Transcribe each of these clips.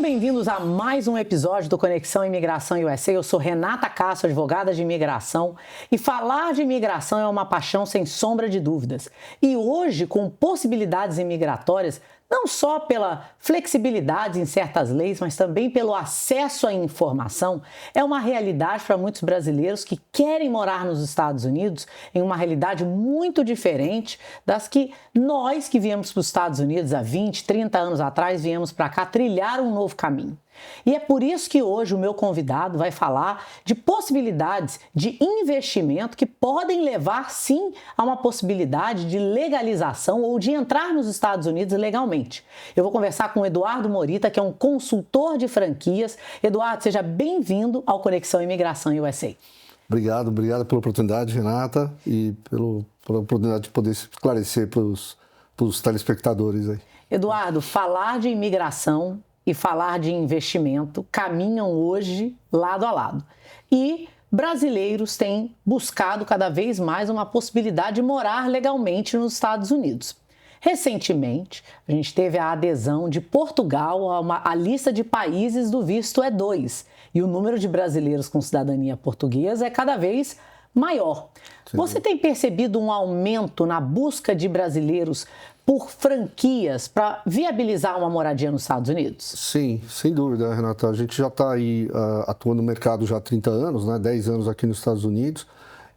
bem-vindos a mais um episódio do Conexão Imigração USA. Eu sou Renata Castro, advogada de imigração, e falar de imigração é uma paixão sem sombra de dúvidas. E hoje, com possibilidades imigratórias, não só pela flexibilidade em certas leis, mas também pelo acesso à informação, é uma realidade para muitos brasileiros que querem morar nos Estados Unidos em uma realidade muito diferente das que nós que viemos para os Estados Unidos há 20, 30 anos atrás, viemos para cá trilhar um novo caminho. E é por isso que hoje o meu convidado vai falar de possibilidades de investimento que podem levar, sim, a uma possibilidade de legalização ou de entrar nos Estados Unidos legalmente. Eu vou conversar com o Eduardo Morita, que é um consultor de franquias. Eduardo, seja bem-vindo ao Conexão Imigração USA. Obrigado pela oportunidade, Renata, e pela oportunidade de poder esclarecer para os telespectadores aí. Eduardo, falar de imigração e falar de investimento caminham hoje lado a lado. E brasileiros têm buscado cada vez mais uma possibilidade de morar legalmente nos Estados Unidos. Recentemente, a gente teve a adesão de Portugal à lista de países do visto E2, e o número de brasileiros com cidadania portuguesa é cada vez maior. Sim. Você tem percebido um aumento na busca de brasileiros por franquias para viabilizar uma moradia nos Estados Unidos? Sim, sem dúvida, Renata. A gente já está aí atuando no mercado já há 30 anos, né? 10 anos aqui nos Estados Unidos,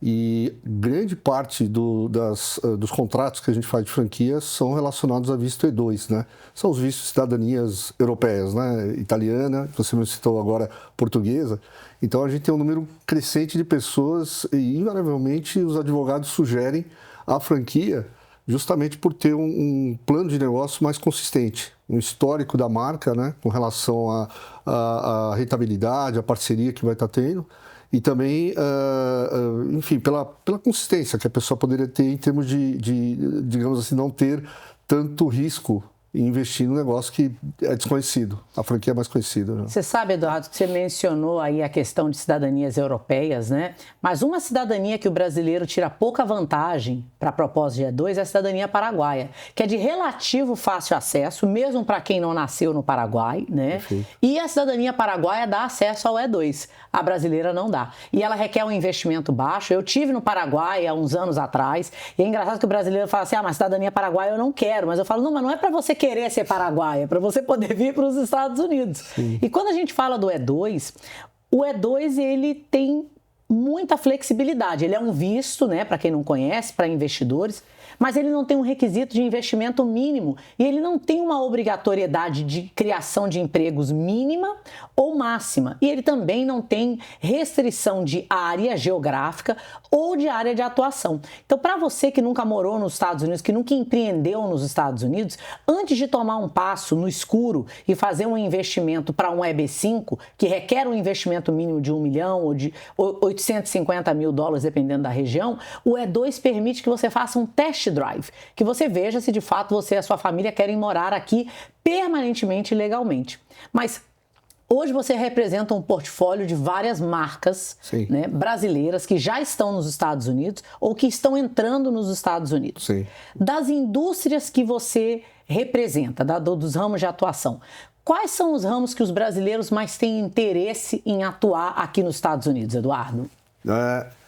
e grande parte dos contratos que a gente faz de franquias são relacionados a visto E2, né? São os vistos de cidadanias europeias, né? Italiana, você me citou agora portuguesa. Então a gente tem um número crescente de pessoas e, invariavelmente, os advogados sugerem a franquia justamente por ter um plano de negócio mais consistente, um histórico da marca, né, com relação à rentabilidade, à parceria que vai estar tendo, e também, enfim, pela consistência que a pessoa poderia ter em termos de, digamos assim, não ter tanto risco e investir num negócio que é desconhecido. A franquia é mais conhecida, né? Você sabe, Eduardo, que você mencionou aí a questão de cidadanias europeias, né? Mas uma cidadania que o brasileiro tira pouca vantagem para a proposta de E2 é a cidadania paraguaia, que é de relativo fácil acesso, mesmo para quem não nasceu no Paraguai, né? Perfeito. E a cidadania paraguaia dá acesso ao E2, a brasileira não dá. E ela requer um investimento baixo. Eu tive no Paraguai há uns anos atrás, e é engraçado que o brasileiro fala assim, mas cidadania paraguaia eu não quero. Mas eu falo, não, mas não é para você querer ser paraguaia, é para você poder vir para os Estados Unidos. Sim. E quando a gente fala do E2, o E2 ele tem muita flexibilidade. Ele é um visto, né, para quem não conhece, para investidores, mas ele não tem um requisito de investimento mínimo e ele não tem uma obrigatoriedade de criação de empregos mínima ou máxima. E ele também não tem restrição de área geográfica ou de área de atuação. Então, para você que nunca morou nos Estados Unidos, que nunca empreendeu nos Estados Unidos, antes de tomar um passo no escuro e fazer um investimento para um EB5, que requer um investimento mínimo de 1 milhão ou de 850 mil dólares, dependendo da região, o E2 permite que você faça um test drive, que você veja se de fato você e a sua família querem morar aqui permanentemente e legalmente. Mas hoje você representa um portfólio de várias marcas, né, brasileiras que já estão nos Estados Unidos ou que estão entrando nos Estados Unidos. Sim. Das indústrias que você representa, dos ramos de atuação, quais são os ramos que os brasileiros mais têm interesse em atuar aqui nos Estados Unidos, Eduardo?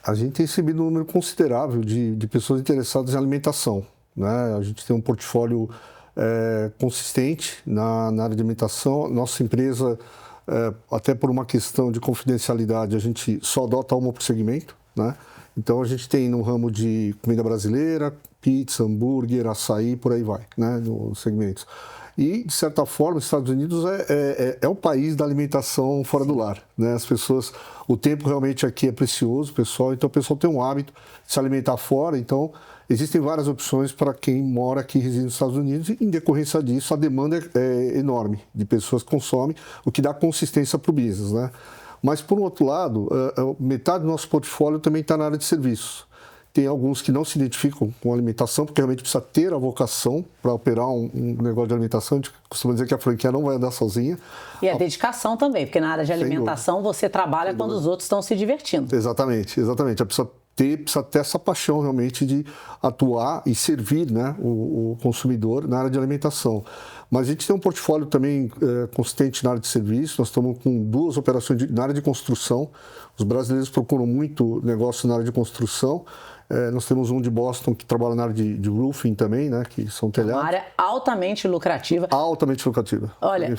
A gente tem recebido um número considerável de pessoas interessadas em alimentação, né? A gente tem um portfólio consistente na área de alimentação. Nossa empresa, até por uma questão de confidencialidade, a gente só adota uma por segmento, né? Então a gente tem no ramo de comida brasileira, pizza, hambúrguer, açaí, por aí vai, né? Nos segmentos. E, de certa forma, os Estados Unidos é o país da alimentação fora do lar, né? As pessoas, o tempo realmente aqui é precioso, pessoal, então o pessoal tem um hábito de se alimentar fora, então existem várias opções para quem mora aqui e reside nos Estados Unidos e, em decorrência disso, a demanda é enorme de pessoas que consomem, o que dá consistência para o business, né? Mas, por um outro lado, metade do nosso portfólio também está na área de serviços. Tem alguns que não se identificam com alimentação, porque realmente precisa ter a vocação para operar um negócio de alimentação. A gente costuma dizer que a franquia não vai andar sozinha. E a dedicação também, porque na área de alimentação você trabalha quando os outros estão se divertindo. Exatamente. A pessoa precisa ter essa paixão realmente de atuar e servir, né, o consumidor na área de alimentação. Mas a gente tem um portfólio também consistente na área de serviço, nós estamos com 2 operações na área de construção. Os brasileiros procuram muito negócio na área de construção. Nós temos um de Boston que trabalha na área de roofing também, né, que são telhados. Uma área altamente lucrativa. Altamente lucrativa. Olha,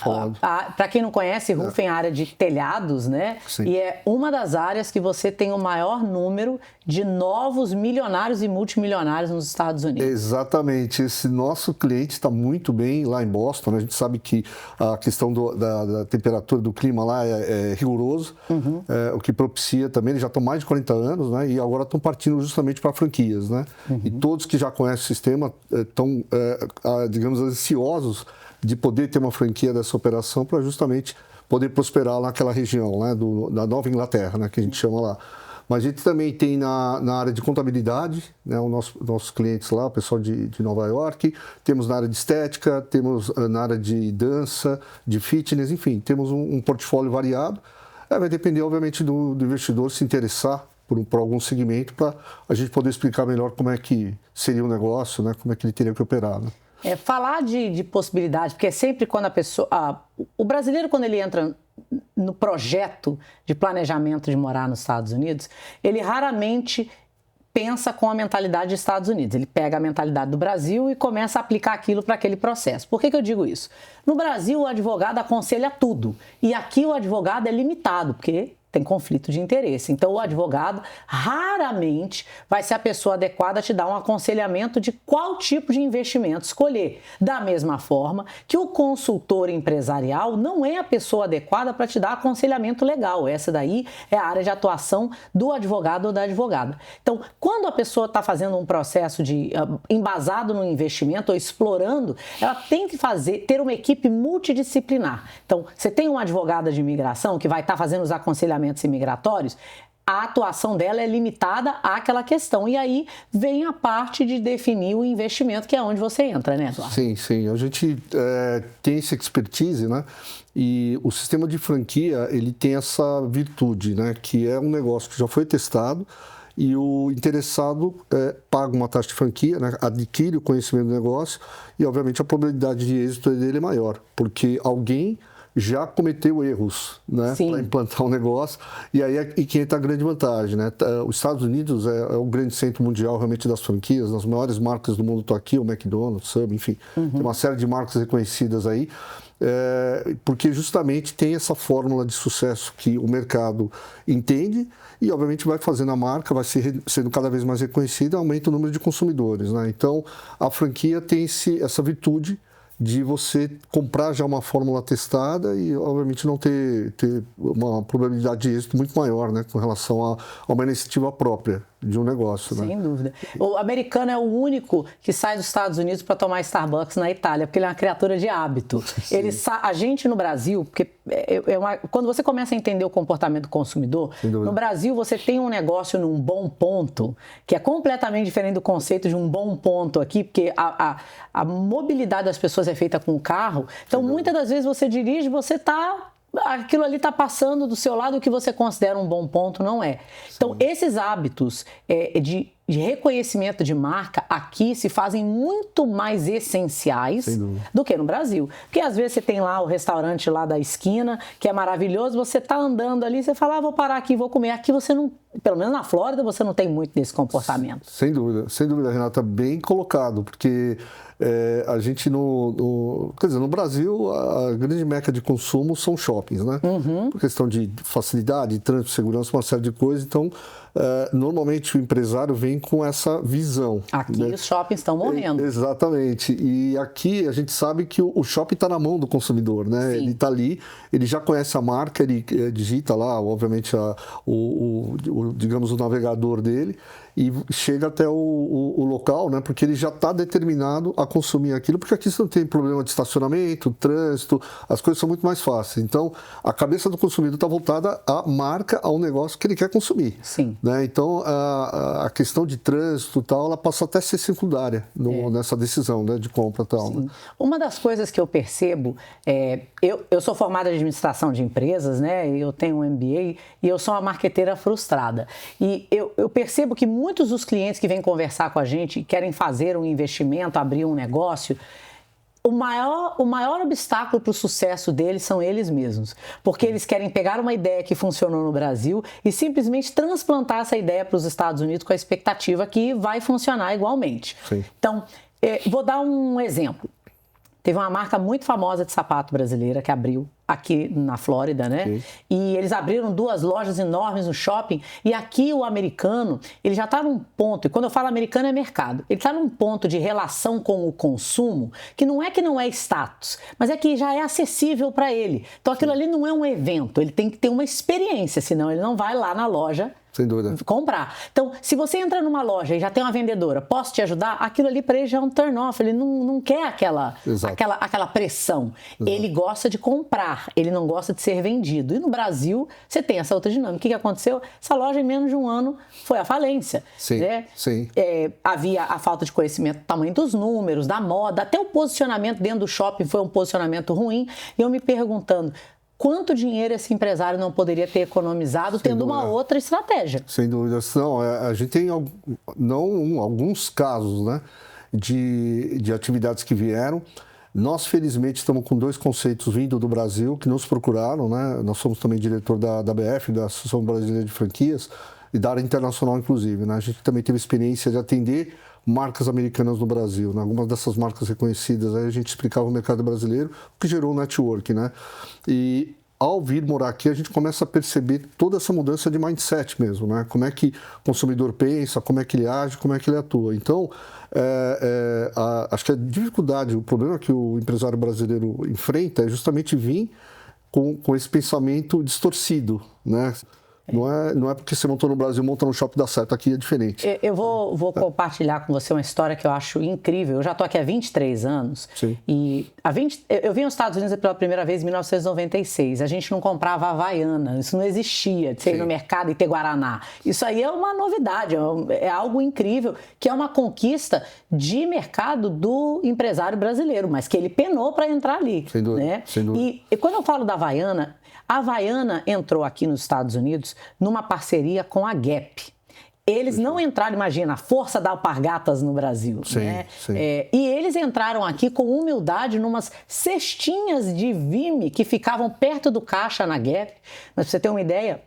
para quem não conhece, roofing é a área de telhados, né? Sim. E é uma das áreas que você tem o maior número de novos milionários e multimilionários nos Estados Unidos. Exatamente. Esse nosso cliente está muito bem lá em Boston, né? A gente sabe que a questão da temperatura do clima lá é rigoroso, o que propicia também, eles já estão mais de 40 anos, né? E agora estão partindo justamente para franquias, né? E todos que já conhecem o sistema estão, digamos, ansiosos de poder ter uma franquia dessa operação para justamente poder prosperar naquela região, né? Da Nova Inglaterra, né? Que a gente chama lá. Mas a gente também tem na área de contabilidade, né, os nossos clientes lá, o pessoal de Nova York, temos na área de estética, temos na área de dança, de fitness, enfim, temos um portfólio variado. Vai depender, obviamente, do investidor se interessar por algum segmento para a gente poder explicar melhor como é que seria o negócio, né, como é que ele teria que operar. Né? Falar de possibilidade, porque é sempre quando a pessoa... o brasileiro, quando ele entra no projeto de planejamento de morar nos Estados Unidos, ele raramente pensa com a mentalidade dos Estados Unidos. Ele pega a mentalidade do Brasil e começa a aplicar aquilo para aquele processo. Por que eu digo isso? No Brasil, o advogado aconselha tudo. E aqui o advogado é limitado, porque tem conflito de interesse. Então, o advogado raramente vai ser a pessoa adequada a te dar um aconselhamento de qual tipo de investimento escolher. Da mesma forma que o consultor empresarial não é a pessoa adequada para te dar aconselhamento legal. Essa daí é a área de atuação do advogado ou da advogada. Então, quando a pessoa está fazendo um processo embasado no investimento ou explorando, ela tem que ter uma equipe multidisciplinar. Então, você tem uma advogada de imigração que vai estar fazendo os aconselhamentos imigratórios, a atuação dela é limitada àquela questão. E aí vem a parte de definir o investimento, que é onde você entra, né, Eduardo? Sim, sim. A gente tem essa expertise, né? E o sistema de franquia, ele tem essa virtude, né? Que é um negócio que já foi testado e o interessado paga uma taxa de franquia, né? Adquire o conhecimento do negócio e, obviamente, a probabilidade de êxito dele é maior, porque alguém já cometeu erros, né, para implantar um negócio, e aí que entra a grande vantagem, né? Os Estados Unidos é o grande centro mundial realmente das franquias, as maiores marcas do mundo estão aqui, o McDonald's, Subway, enfim, tem uma série de marcas reconhecidas aí, porque justamente tem essa fórmula de sucesso que o mercado entende e, obviamente, vai fazendo a marca, vai sendo cada vez mais reconhecida, aumenta o número de consumidores, né? Então, a franquia tem essa virtude de você comprar já uma fórmula testada e, obviamente, não ter uma probabilidade de êxito muito maior, né, com relação a uma iniciativa própria de um negócio. Sem né? dúvida. O americano é o único que sai dos Estados Unidos para tomar Starbucks na Itália, porque ele é uma criatura de hábito. A gente no Brasil, porque quando você começa a entender o comportamento do consumidor, no Brasil você tem um negócio num bom ponto, que é completamente diferente do conceito de um bom ponto aqui, porque a mobilidade das pessoas é feita com o carro. Então, muitas das vezes você dirige, aquilo ali está passando do seu lado, o que você considera um bom ponto não é. Então, esses hábitos de reconhecimento de marca aqui se fazem muito mais essenciais do que no Brasil. Porque às vezes você tem lá o restaurante lá da esquina, que é maravilhoso, você está andando ali, você fala, vou parar aqui, vou comer. Aqui você não, pelo menos na Flórida, você não tem muito desse comportamento. Sem dúvida, Renata, bem colocado, porque a gente no Brasil, a grande meca de consumo são shoppings, né? Por questão de facilidade, trânsito, segurança, uma série de coisas. Então, normalmente o empresário vem com essa visão. Aqui, né? Os shoppings estão morrendo. Exatamente. E aqui a gente sabe que o shopping está na mão do consumidor, né? Ele está ali, ele já conhece a marca, ele digita lá, obviamente, digamos, o navegador dele. e chega até o local, né? Porque ele já está determinado a consumir aquilo, porque aqui você não tem problema de estacionamento, trânsito, as coisas são muito mais fáceis. Então, a cabeça do consumidor está voltada à marca, ao negócio que ele quer consumir. Sim. Né? Então, a questão de trânsito e tal, ela passa até a ser secundária nessa decisão, né, de compra e tal. Né? Uma das coisas que eu percebo, eu sou formada em administração de empresas, né? Eu tenho um MBA e eu sou uma marqueteira frustrada. E eu percebo que muitos dos clientes que vêm conversar com a gente, querem fazer um investimento, abrir um negócio, o maior obstáculo para o sucesso deles são eles mesmos, porque eles querem pegar uma ideia que funcionou no Brasil e simplesmente transplantar essa ideia para os Estados Unidos com a expectativa que vai funcionar igualmente. Sim. Então, vou dar um exemplo. Teve uma marca muito famosa de sapato brasileira que abriu aqui na Flórida, né? Okay. E eles abriram 2 lojas enormes no shopping. E aqui o americano, ele já está num ponto, e quando eu falo americano é mercado, ele está num ponto de relação com o consumo que não é status, mas é que já é acessível para ele. Então aquilo ali não é um evento, ele tem que ter uma experiência, senão ele não vai lá na loja sem dúvida, comprar. Então, se você entra numa loja e já tem uma vendedora, posso te ajudar? Aquilo ali para ele já é um turn off, ele não quer aquela pressão. Exato. Ele gosta de comprar, ele não gosta de ser vendido. E no Brasil, você tem essa outra dinâmica. O que aconteceu? Essa loja, em menos de um ano, foi à falência. Sim, né? sim. Havia a falta de conhecimento do tamanho dos números, da moda, até o posicionamento dentro do shopping foi um posicionamento ruim. E eu me perguntando, quanto dinheiro esse empresário não poderia ter economizado tendo uma outra estratégia? Sem dúvida. Não, a gente tem alguns casos, né, de atividades que vieram. Nós, felizmente, estamos com 2 conceitos vindo do Brasil que nos procuraram, né? Nós somos também diretor da BF, da Associação Brasileira de Franquias, e da área internacional, inclusive. Né? A gente também teve experiência de atender marcas americanas no Brasil. Né? Algumas dessas marcas reconhecidas, aí a gente explicava o mercado brasileiro, o que gerou o network. Né? E ao vir morar aqui, a gente começa a perceber toda essa mudança de mindset mesmo. Né? Como é que o consumidor pensa, como é que ele age, como é que ele atua. Então, acho que a dificuldade, o problema que o empresário brasileiro enfrenta é justamente vir com esse pensamento distorcido, né? Não é porque você montou no Brasil, monta no shopping, dá certo. Aqui é diferente. Eu vou compartilhar com você uma história que eu acho incrível. Eu já estou aqui há 23 anos. Sim. E eu vim aos Estados Unidos pela primeira vez em 1996. A gente não comprava Havaiana, isso não existia, de você ir no mercado e ter Guaraná. Isso aí é uma novidade, é algo incrível, que é uma conquista de mercado do empresário brasileiro, mas que ele penou para entrar ali. Sem dúvida, né? sem dúvida. E quando eu falo da Havaiana, a Havaiana entrou aqui nos Estados Unidos numa parceria com a Gap. Eles não entraram, imagina, a força da Alpargatas no Brasil. Sim, né? sim. E eles entraram aqui com humildade numas cestinhas de Vime que ficavam perto do caixa na Gap. Mas pra você ter uma ideia,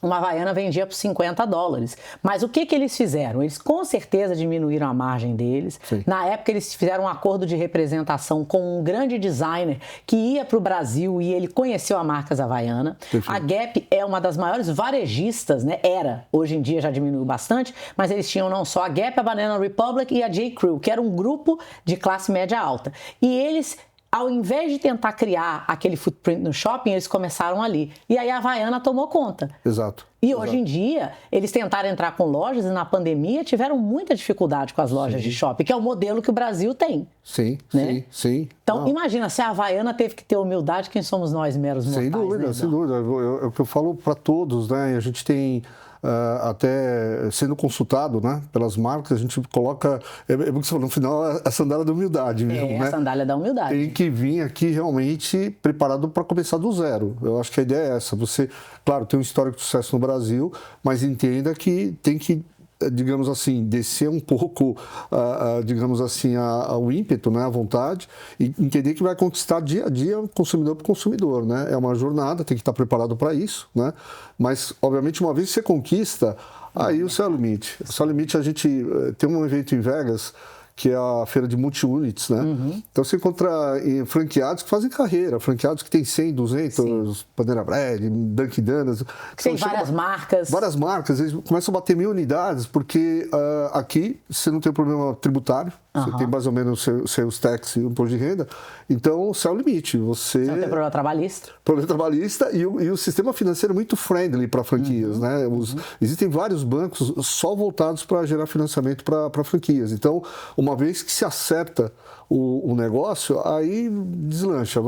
uma Havaiana vendia por $50. Mas o que eles fizeram? Eles com certeza diminuíram a margem deles. Sim. Na época eles fizeram um acordo de representação com um grande designer que ia para o Brasil e ele conheceu a marca Havaiana. Perfeito. A Gap é uma das maiores varejistas, né? Era, hoje em dia já diminuiu bastante, mas eles tinham não só a Gap, a Banana Republic e a J. Crew, que era um grupo de classe média alta. E eles, ao invés de tentar criar aquele footprint no shopping, eles começaram ali. E aí a Havaiana tomou conta. Exato. E hoje em dia, eles tentaram entrar com lojas e na pandemia tiveram muita dificuldade com as lojas de shopping, que é o modelo que o Brasil tem. Sim, né? sim. Então, imagina, se a Havaiana teve que ter humildade, quem somos nós, meros mortais? Sem dúvida, né, sem dúvida. É o que eu falo para todos, né? A gente tem... até sendo consultado, né, pelas marcas, a gente coloca, porque você falou, no final, a sandália da humildade mesmo, né? A sandália da humildade. Tem que vir aqui realmente preparado para começar do zero. Eu acho que a ideia é essa. Você, claro, tem um histórico de sucesso no Brasil, mas entenda que tem que, digamos assim, descer um pouco, digamos assim, o ímpeto, né, a vontade, e entender que vai conquistar dia a dia, consumidor por consumidor, né? É uma jornada, tem que estar preparado para isso, né? Mas, obviamente, uma vez que você conquista, aí o céu é o limite. O céu é o limite, a gente tem um evento em Vegas, que é a feira de multi-units, né? Uhum. Então você encontra franqueados que fazem carreira, franqueados que têm 100, 200, Panera Bread, Dunkin' Donuts. Tem várias marcas. Várias marcas, eles começam a bater 1000 unidades, porque aqui você não tem problema tributário, Você tem mais ou menos seus taxas e o imposto de renda. Então, o céu é o limite. Você não tem problema trabalhista. Problema trabalhista e o sistema financeiro é muito friendly para franquias, né? Existem vários bancos só voltados para gerar financiamento para franquias. Então, uma vez que se acerta o negócio, aí deslancha.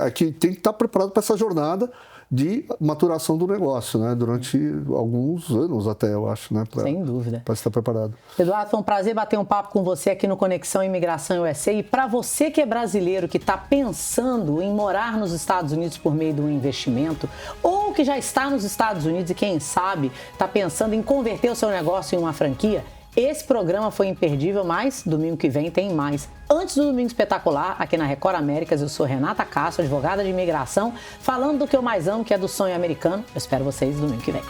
Aqui tem que estar preparado para essa jornada de maturação do negócio, né? Durante alguns anos até, eu acho, né? Sem dúvida. Para estar preparado. Eduardo, foi um prazer bater um papo com você aqui no Conexão Imigração USA. E para você que é brasileiro, que está pensando em morar nos Estados Unidos por meio de um investimento, ou que já está nos Estados Unidos e quem sabe está pensando em converter o seu negócio em uma franquia, esse programa foi imperdível, mas domingo que vem tem mais. Antes do Domingo Espetacular, aqui na Record Américas, eu sou Renata Castro, advogada de imigração, falando do que eu mais amo, que é do sonho americano. Eu espero vocês domingo que vem.